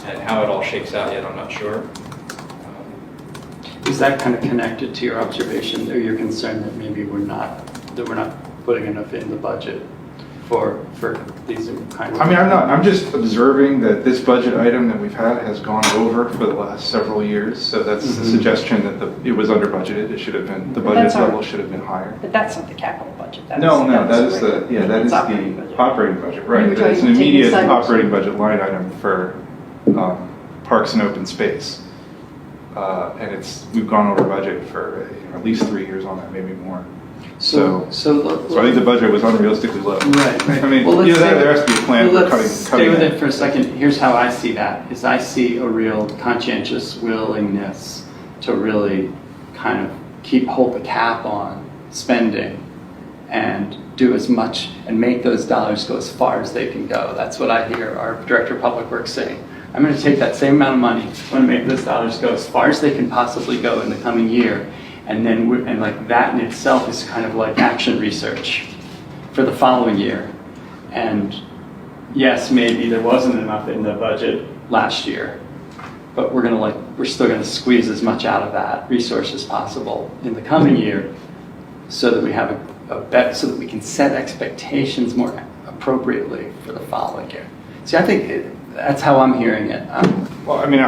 And how it all shakes out yet, I'm not sure. Is that kind of connected to your observation or your concern that maybe we're not putting enough in the budget for these kind of? I mean, I'm just observing that this budget item that we've had has gone over for the last several years. So that's a suggestion that it was under budgeted. It should have been, the budget level should have been higher. But that's not the capital budget. That is the operating budget, right? We were It's an taking immediate sidewalks. operating budget line item for parks and open space. And we've gone over budget for at least 3 years on that, maybe more. So I think the budget was unrealistically low. Right. I mean, Well, there has to be a plan for cutting. Stay with it for a second. Here's how I see that, is I see a real conscientious willingness to really kind of hold the cap on spending and do as much and make those dollars go as far as they can go. That's what I hear our Director of Public Works saying. I'm going to take that same amount of money, I'm going to make those dollars go as far as they can possibly go in the coming year. And then, like that in itself is kind of like action research for the following year. And yes, maybe there wasn't enough in the budget last year, but we're still going to squeeze as much out of that resource as possible in the coming year, so that we have so that we can set expectations more appropriately for the following year. See, I think that's how I'm hearing it. Well, I mean,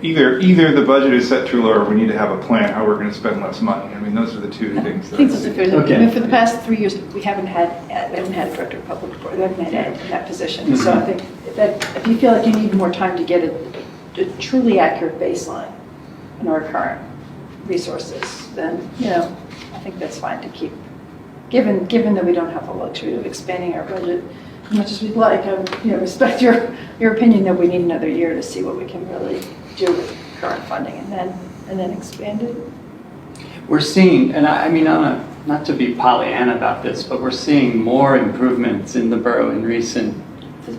either the budget is set too low, or we need to have a plan how we're going to spend less money. I mean, those are the two things. I think that's a fair thing. Okay. I mean, for the past 3 years, we haven't had a Director of Public Works, we haven't had Ed in that position. So I think that if you feel like you need more time to get a truly accurate baseline in our current resources, then, I think that's fine to keep. Given that we don't have the luxury of expanding our budget as much as we'd like, I respect your opinion that we need another year to see what we can really do with current funding and then expand it. We're seeing, and I mean, not to be Pollyanna about this, but we're seeing more improvements in the borough in recent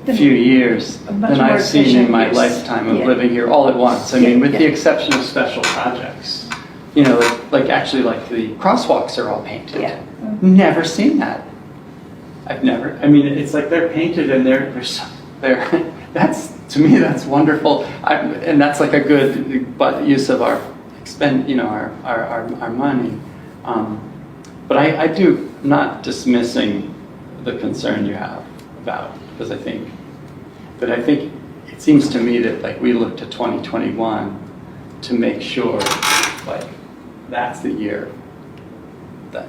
few years than I've seen in my lifetime of living here all at once. I mean, with the exception of special projects. Like the crosswalks are all painted. Yeah. Never seen that. I mean, it's like they're painted and to me, that's wonderful. And that's like a good use of our our money. But I do, not dismissing the concern you have about, because I think it seems to me that like we look to 2021 to make sure like that's the year that,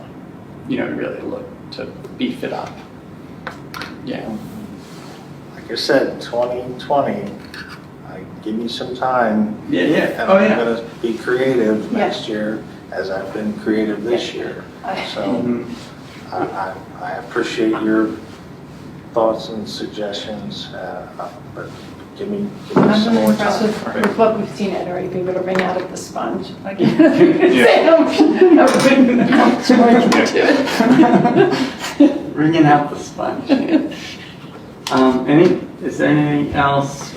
really look to beef it up. Yeah. Like I said, 2020, give me some time. Yeah. And I'm going to be creative next year as I've been creative this year. So I appreciate your thoughts and suggestions, but give me I'm some really more impressed time. with what we've seen, Ed, already be able to wring out of the sponge. Like, Yeah. Wringing out the sponge. Is there anything else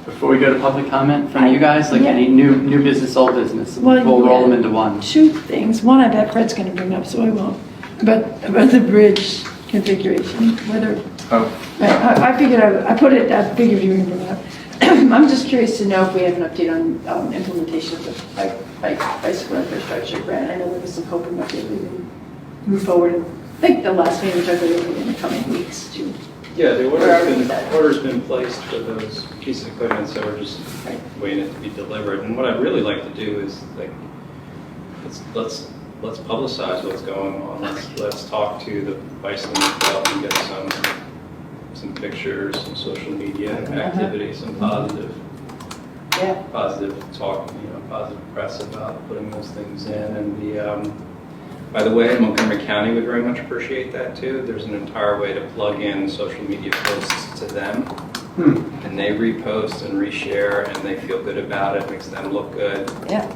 before we go to public comment from you guys? Like any new business, old business? We'll roll them into one. Two things. One, I bet Fred's going to bring up, so I won't. But about the bridge configuration, whether. I figured I figured you were going to bring it up. I'm just curious to know if we have an update on implementation of the bicycle infrastructure grant. I know there was some hope we might be able to move forward. And I think the last meeting we talked about in the coming weeks too. Yeah, the order's been placed for those pieces of equipment, so we're just waiting it to be delivered. And what I'd really like to do is like let's publicize what's going on. Let's talk to the bicycle club and get some pictures, some social media activity, some positive talk, positive press about putting those things in. And by the way, Montgomery County would very much appreciate that too. There's an entire way to plug in social media posts to them, and they repost and reshare, and they feel good about it. Makes them look good. Yeah.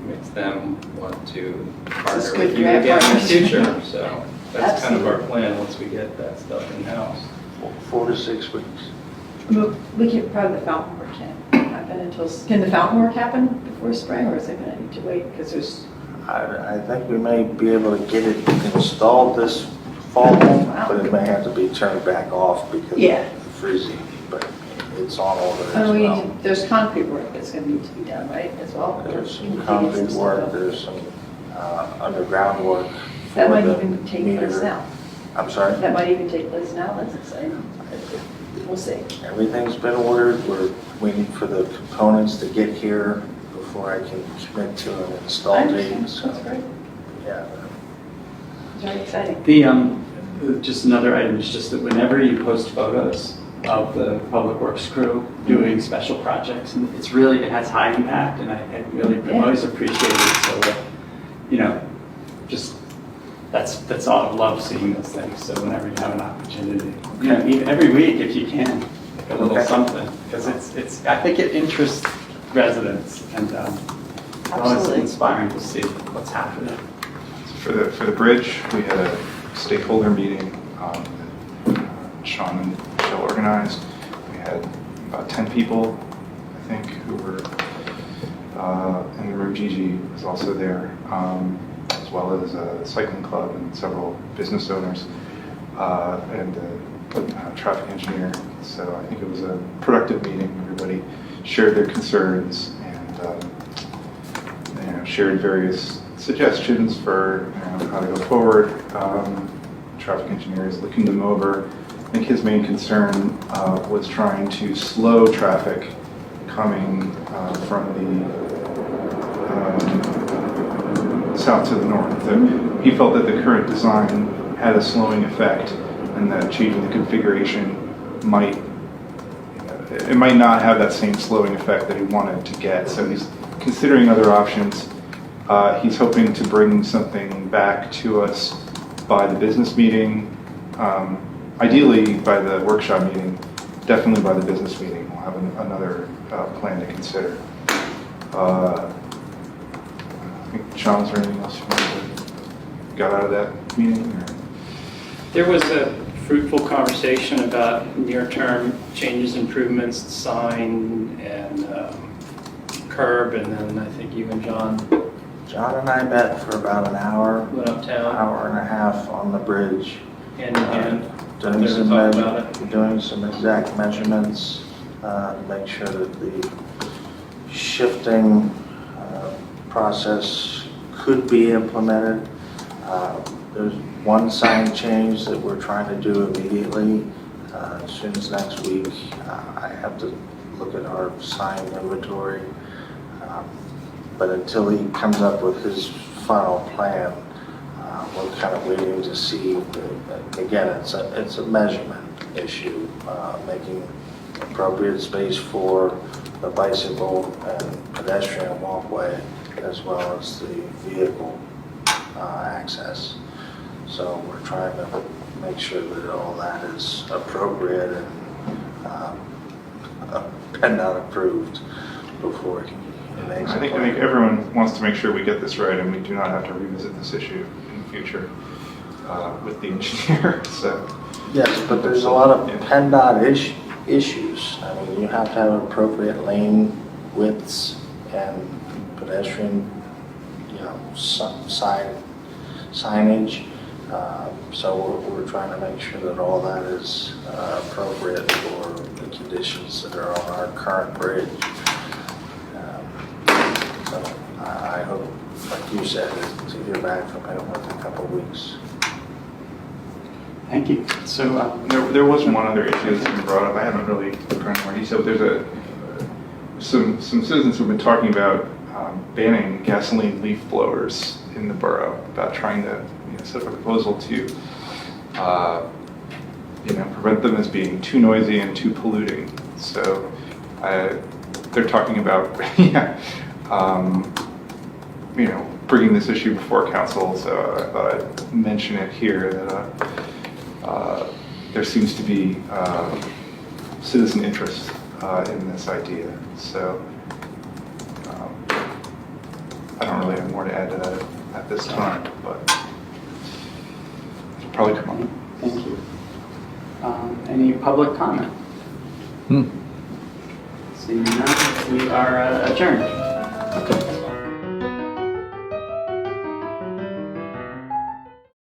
Makes them want to partner good with you again in the partners. future. So that's kind of our Absolutely. plan once we get that stuff in house. 4 to 6 weeks. We can probably the Fountain Work can. happen until, can the fountain work happen before spring, or is it gonna need to wait, because there's, I think we may be able to get it installed this fall, but it may have to be turned back off because Yeah. of the freezing, but it's on order as oh, well. there's concrete work that's gonna need to be done, right, as well? There's some concrete work, there's some underground work. That for might the even take meter. place now. I'm sorry? That might even take place now, that's exciting. We'll see. Everything's been ordered, we're waiting for the components to get here before I can commit to an I install understand. date, so, That's great. yeah. It's very exciting. The, just another item is just that whenever you post photos of the Public Works crew doing special projects, and it's really, it has high impact, and I really Yeah. always appreciate it. So, you know, just, that's all, I love seeing those things. So whenever you have an opportunity, you know, even every week if you can, like a little Okay. something, because it's, I think it interests residents, and it's always Absolutely. inspiring to see what's happening. For the bridge, we had a stakeholder meeting that Sean and Michelle organized. We had about 10 people, I think, who were in the room. Gigi was also there, as well as a cycling club and several business owners and a traffic engineer. So I think it was a productive meeting. Everybody shared their concerns and shared various suggestions for how to go forward. Traffic engineer is looking them over. I think his main concern was trying to slow traffic coming from the south to the north. He felt that the current design had a slowing effect, and that changing the configuration might not have that same slowing effect that he wanted to get. So he's considering other options. He's hoping to bring something back to us by the business meeting, ideally by the workshop meeting, definitely by the business meeting. We'll have another plan to consider. I think, Sean, is there anything else you got out of that meeting? Or? There was a fruitful conversation about near-term changes, improvements, sign and curb, and then I think you and John John and I met for about an hour, went uptown, hour and a half on the bridge. hand in hand. Doing There to some, talk about it. doing some exact measurements to make sure that the shifting process could be implemented. There's one sign change that we're trying to do immediately. As soon as next week, I have to look at our sign inventory. But until he comes up with his final plan, we're kind of waiting to see. Again, it's a measurement issue, making appropriate space for the bicycle and pedestrian walkway, as well as the vehicle access. So we're trying to make sure that all that is appropriate and not approved before he makes I a think plan. everyone wants to make sure we get this right, and we do not have to revisit this issue in the future with the engineer. So Yes, but there's a lot of PennDOT issues. I mean, you have to have appropriate lane widths and pedestrian, signage. So we're trying to make sure that all that is appropriate for the conditions that are on our current bridge. So I hope, like you said, to hear back from him within a couple of weeks. Thank you. So, there was one other issue that's been brought up. I haven't really gone into more detail, but there's some citizens who've been talking about banning gasoline leaf blowers in the borough, about trying to set up a proposal to prevent them as being too noisy and too polluting. So they're talking about bringing this issue before council. So I thought I'd mention it here that there seems to be citizen interest in this idea. So I don't really have more to add to that at this time, but it'll probably come on. thank you. Any public comment? Seeing none, we are adjourned.